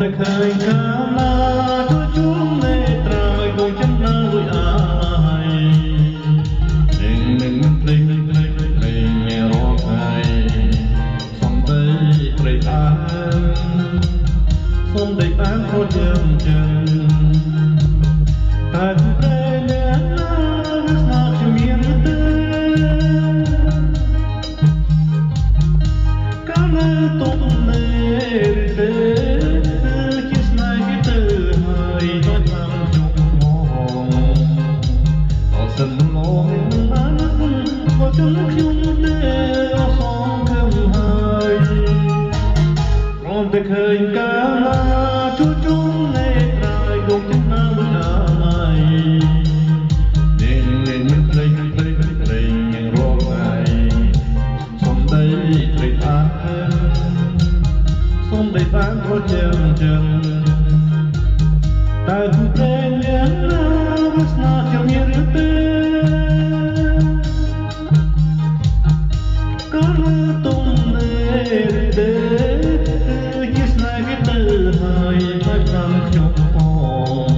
តែឃើញកាលណាជួយជុំនេត្រៃកូនចំណារួយអាយនឹងភ្លេងរកហើយសំដីព្រៃអាសំដីបានរត់យើងចឹងតែព្រៃអ្នកណាវាស្នាជំនាញទេកាលណាទុំនេទេជាស្នេហ៍ទៅហើយទៅតាមជុំមកអត់សិនមកណាក៏ចង់ខ្ញុំទេអត់សងគំហើយរំតែឃើញកាលណាជួយជុំនេត្រៃកុំចំណាមួយអាយនឹងភ្លេងយ៉ាងរកហើយសំដីព្រៃអាសំដីបានរត់ចឹងតែព្រេងយ៉ាងណាវាស្នាជំនាញឬទេក៏លើទុំនេទេជាស្នេហ៍ទៅហើយតែតាមខ្ញុំផង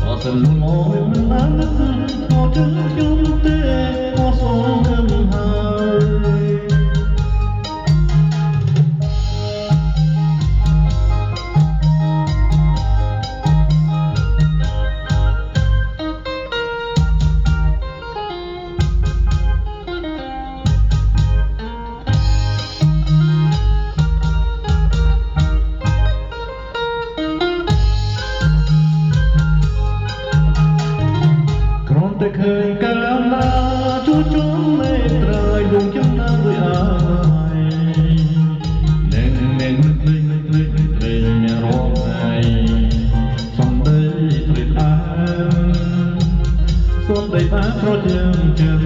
អត់សិនមកមិនបានក៏ចឹងខ្ញុំទេអត់សងគំហើយតែឃើញកាលណាជួយជុំនេត្រៃដួងចំណារួយអាយនឹងភ្លេងរកហើយសំដីព្រៃអាសំដីបានរត់ចឹង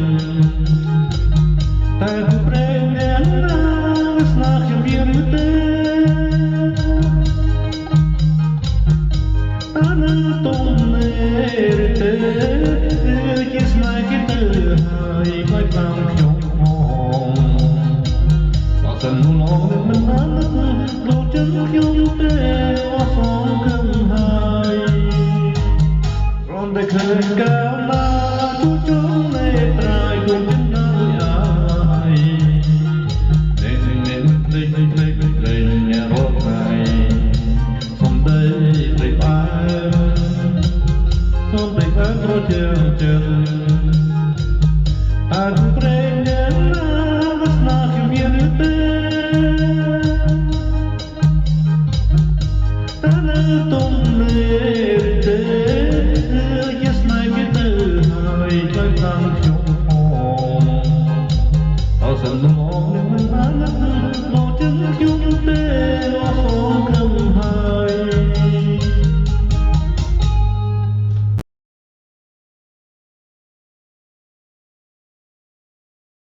តែព្រេងអ្នកណាវាស្នាជំនាញទេតានឹងទុំនេទេជាស្នេហ៍ទៅហើយហើយតាមខ្ញុំមកបើសិនមកមិនបានលោកចឹងខ្ញុំទេអត់សងគំហើយរំតែឃើញកាលណាជួយជុំនេត្រៃកុំចំណាយអាយនឹងភ្លេងរកហើយសំដីព្រៃអាសំដីបានរត់ចឹងតែព្រេ